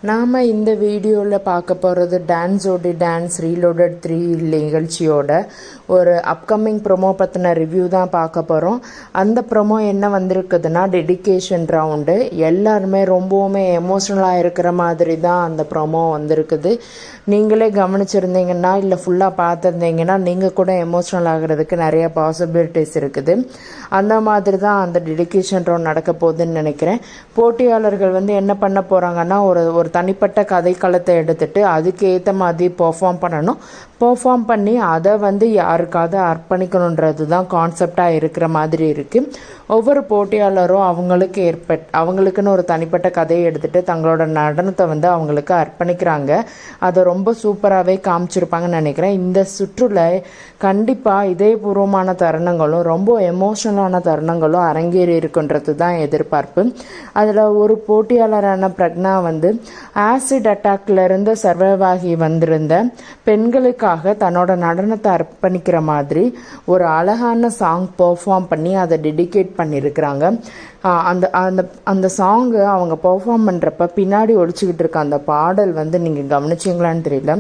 நாம் இந்த வீடியோவில் பார்க்க போகிறது டான்ஸ் ஜோடி டான்ஸ் ரீலோடட் 3 நிகழ்ச்சியோட ஒரு அப்கமிங் ப்ரொமோ பற்றின ரிவ்யூ தான் பார்க்க போகிறோம். அந்த ப்ரொமோ என்ன வந்திருக்குதுன்னா டெடிகேஷன் ரவுண்டு. எல்லாருமே ரொம்பவுமே எமோஷ்னலாக இருக்கிற மாதிரி தான் அந்த ப்ரொமோ வந்திருக்குது. நீங்களே கவனிச்சிருந்தீங்கன்னா இல்லை ஃபுல்லாக பார்த்துருந்தீங்கன்னா நீங்கள் கூட எமோஷ்னல் ஆகிறதுக்கு நிறைய பாசிபிலிட்டிஸ் இருக்குது. அந்த மாதிரி தான் அந்த டெடிகேஷன் ரவுண்ட் நடக்க போகுதுன்னு நினைக்கிறேன். போட்டியாளர்கள் என்ன பண்ண போகிறாங்கன்னா ஒரு தனிப்பட்ட கதைக்களத்தை எடுத்துட்டு அதுக்கு ஏற்ற மாதிரி பெர்ஃபார்ம் பண்ணணும். பெர்ஃபார்ம் பண்ணி அதை யாருக்காவது அர்ப்பணிக்கணுன்றது தான் கான்செப்டாக இருக்கிற மாதிரி இருக்குது. ஒவ்வொரு போட்டியாளரும் அவங்களுக்குன்னு ஒரு தனிப்பட்ட கதையை எடுத்துகிட்டு தங்களோட நடனத்தை அவங்களுக்கு அர்ப்பணிக்கிறாங்க. அதை ரொம்ப சூப்பராகவே காமிச்சிருப்பாங்கன்னு நினைக்கிறேன். இந்த சுற்றுல கண்டிப்பாக இதயபூர்வமான தருணங்களும் ரொம்ப எமோஷனலான தருணங்களும் அரங்கேறி இருக்குன்றது தான் எதிர்பார்ப்பு. அதில் ஒரு போட்டியாளரான பிரக்னா ஆசிட் அட்டாக்லேருந்து சர்வைவ் ஆகி வந்திருந்த பெண்களுக்காக தன்னோட நடனத்தை அர்ப்பணிக்கிற மாதிரி ஒரு அழகான சாங் பெர்ஃபார்ம் பண்ணி அதை டெடிகேட் பண்ணியிருக்கிறாங்க. அந்த சாங்கு அவங்க பெர்ஃபார்ம் பண்ணுறப்ப பின்னாடி ஒழிச்சுக்கிட்டு இருக்க அந்த பாடல் நீங்கள் கவனிச்சிங்களான்னு தெரியல.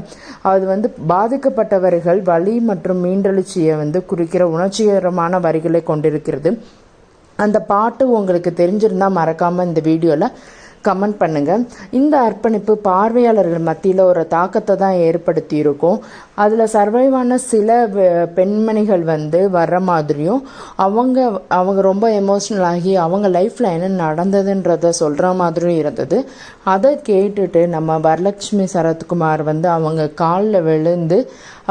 அது பாதிக்கப்பட்டவர்கள் வலி மற்றும் மீண்டெழுச்சியை குறிக்கிற உணர்ச்சிகரமான வரிகளை கொண்டிருக்கிறது. அந்த பாட்டு உங்களுக்கு தெரிஞ்சிருந்தால் மறக்காமல் இந்த வீடியோவில் கமெண்ட் பண்ணுங்கள். இந்த அர்ப்பணிப்பு பார்வையாளர்கள் மத்தியில் ஒரு தாக்கத்தை தான் ஏற்படுத்தி இருக்கும். அதில் சர்வைவான சில பெண்மணிகள் வர்ற மாதிரியும் அவங்க ரொம்ப எமோஷ்னல் ஆகி அவங்க லைஃப்பில் என்ன நடந்ததுன்றத சொல்கிற மாதிரியும் இருந்தது. அதை கேட்டுட்டு நம்ம வரலட்சுமி சரத்குமார் அவங்க காலில் விழுந்து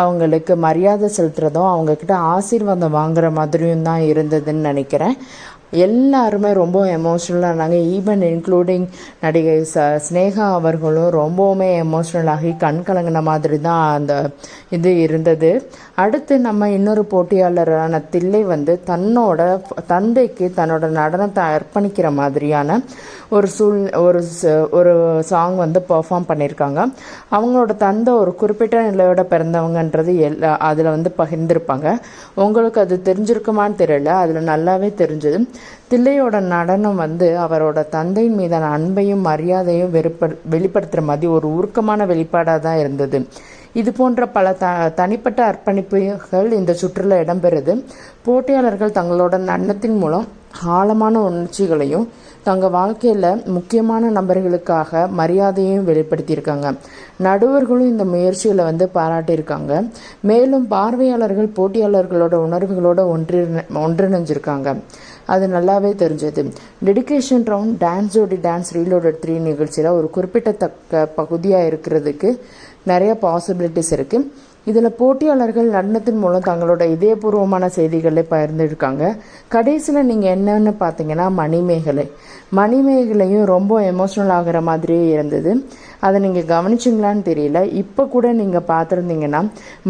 அவங்களுக்கு மரியாதை செலுத்துறதும் அவங்கக்கிட்ட ஆசீர்வாதம் வாங்குற மாதிரியும் தான் இருந்ததுன்னு நினைக்கிறேன். எல்லாருமே ரொம்ப எமோஷ்னலானாங்க. ஈவன் இன்க்ளூடிங் நடிகை ஸ்னேகா அவர்களும் ரொம்பவுமே எமோஷ்னல் ஆகி கண் கலங்கின மாதிரி தான் அந்த இது இருந்தது. அடுத்து நம்ம இன்னொரு போட்டியாளரான தில்லை தன்னோட தந்தைக்கு தன்னோட நடனத்தை அர்ப்பணிக்கிற மாதிரியான ஒரு சாங் பெர்ஃபார்ம் பண்ணியிருக்காங்க. அவங்களோட தந்தை ஒரு குறிப்பிட்ட நிலையோட பிறந்தவங்கன்றது அதில் பகிர்ந்திருப்பாங்க. உங்களுக்கு அது தெரிஞ்சிருக்குமான்னு தெரியல, அதில் நல்லாவே தெரிஞ்சது. தில்லையோட நடனம் அவரோட தந்தையின் மீதான அன்பையும் மரியாதையும் வெளிப்படுத்துகிற மாதிரி ஒரு உருக்கமான வெளிப்பாடாக தான் இருந்தது. இது போன்ற பல தனிப்பட்ட அர்ப்பணிப்புகள் இந்த சுற்றுல இடம்பெறுது. போட்டியாளர்கள் தங்களோட நடனத்தின் மூலம் ஆழமான உணர்ச்சிகளையும் தங்கள் வாழ்க்கையில் முக்கியமான நபர்களுக்காக மரியாதையும் வெளிப்படுத்தியிருக்காங்க. நடுவர்களும் இந்த முயற்சிகளை பாராட்டியிருக்காங்க. மேலும் பார்வையாளர்கள் போட்டியாளர்களோட உணர்வுகளோட ஒன்றிணைஞ்சிருக்காங்க. அது நல்லாவே தெரிஞ்சது. டெடிகேஷன் ரவுண்ட் டான்ஸ் ஜோடி டான்ஸ் ரீலோடட் 3 நிகழ்ச்சியில் ஒரு குறிப்பிடத்தக்க பகுதியாக இருக்கிறதுக்கு நிறைய பாசிபிலிட்டிஸ் இருக்குது. இதில் போட்டியாளர்கள் நடனத்தின் மூலம் தங்களோட இதயபூர்வமான செய்திகளை பகிர்ந்துருக்காங்க. கடைசியில் நீங்கள் என்னன்னு பார்த்தீங்கன்னா மணிமேகலையும் ரொம்ப எமோஷ்னல் ஆகிற மாதிரியே இருந்தது. அதை நீங்கள் கவனிச்சிங்களான்னு தெரியல. இப்போ கூட நீங்கள் பார்த்துருந்தீங்கன்னா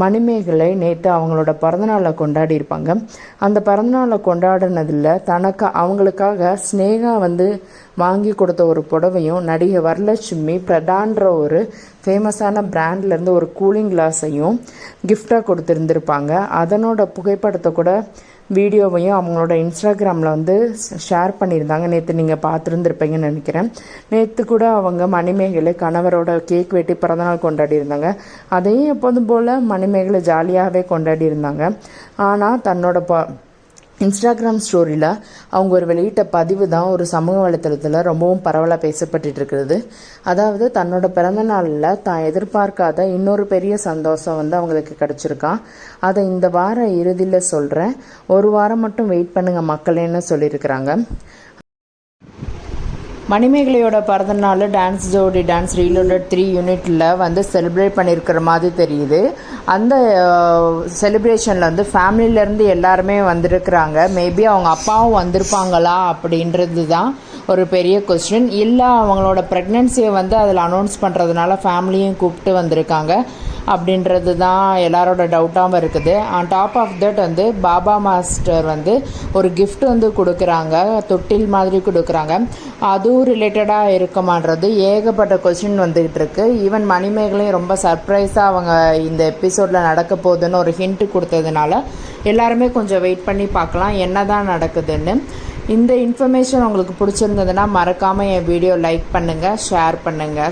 மணிமேகலை நேற்று அவங்களோட பிறந்தநாளை கொண்டாடி இருப்பாங்க. அந்த பிறந்தநாளை கொண்டாடினதில் அவங்களுக்காக ஸ்னேகா வாங்கி கொடுத்த ஒரு புடவையும் நடிகை வரலட்சுமி பிரடான்ற ஒரு ஃபேமஸான பிராண்ட்லேருந்து ஒரு கூலிங் கிளாஸையும் கிஃப்டாக கொடுத்துருந்துருப்பாங்க. அதனோட புகைப்படத்தை கூட வீடியோவையும் அவங்களோட இன்ஸ்டாகிராமில் ஷேர் பண்ணியிருந்தாங்க. நேற்று நீங்கள் பார்த்துருந்துருப்பீங்கன்னு நினைக்கிறேன். நேற்று கூட அவங்க மணிமேகலை கணவரோட கேக் வெட்டி பிறந்தநாள் கொண்டாடி இருந்தாங்க. அதையும் எப்போதும் போல் மணிமேகலை ஜாலியாகவே கொண்டாடி இருந்தாங்க. ஆனால் தன்னோட இன்ஸ்டாகிராம் ஸ்டோரியில் அவங்க ஒரு வெளியிட்ட பதிவு தான் ஒரு சமூக வலைத்தளத்தில் ரொம்பவும் பரவலாக பேசப்பட்டு இருக்கிறது. அதாவது தன்னோட பிறந்த நாளில் தான் எதிர்பார்க்காத இன்னொரு பெரிய சந்தோஷம் அவங்களுக்கு கிடச்சிருக்கான். அதை இந்த வார இறுதியில் சொல்கிறேன், ஒரு வாரம் மட்டும் வெயிட் பண்ணுங்க மக்களேன்னு சொல்லியிருக்கிறாங்க. மணிமேகலையோட பிறந்தநாள் டான்ஸ் ஜோடி டான்ஸ் ரீலோடட் 3 யூனிட்டில் செலிப்ரேட் பண்ணியிருக்கிற மாதிரி தெரியுது. அந்த செலிப்ரேஷனில் ஃபேமிலியிலேருந்து எல்லாருமே வந்திருக்கிறாங்க. மேபி அவங்க அப்பாவும் வந்திருப்பாங்களா அப்படின்றது தான் ஒரு பெரிய கொஸ்டின். இல்லை அவங்களோட ப்ரெக்னென்சியை அதில் அனௌன்ஸ் பண்ணுறதுனால ஃபேமிலியும் கூப்பிட்டு வந்திருக்காங்க அப்படின்றது தான் எல்லாரோட டவுட்டாகவும் இருக்குது. ஆன் டாப் ஆஃப் தட் பாபா மாஸ்டர் ஒரு கிஃப்ட் கொடுக்குறாங்க, தொட்டில் மாதிரி கொடுக்குறாங்க. அதுவும் ரிலேட்டடாக இருக்குமான்றது ஏகப்பட்ட கொஸ்டின் வந்துகிட்டு இருக்கு. ஈவன் மணிமேகலையும் ரொம்ப சர்ப்ரைஸாக அவங்க இந்த எபிசோடில் நடக்க போகுதுன்னு ஒரு ஹிண்ட் கொடுத்ததுனால எல்லாருமே கொஞ்சம் வெயிட் பண்ணி பார்க்கலாம் என்ன தான் நடக்குதுன்னு. இந்த இன்ஃபர்மேஷன் உங்களுக்கு பிடிச்சிருந்ததுன்னா மறக்காமல் என் வீடியோ லைக் பண்ணுங்கள், ஷேர் பண்ணுங்கள்.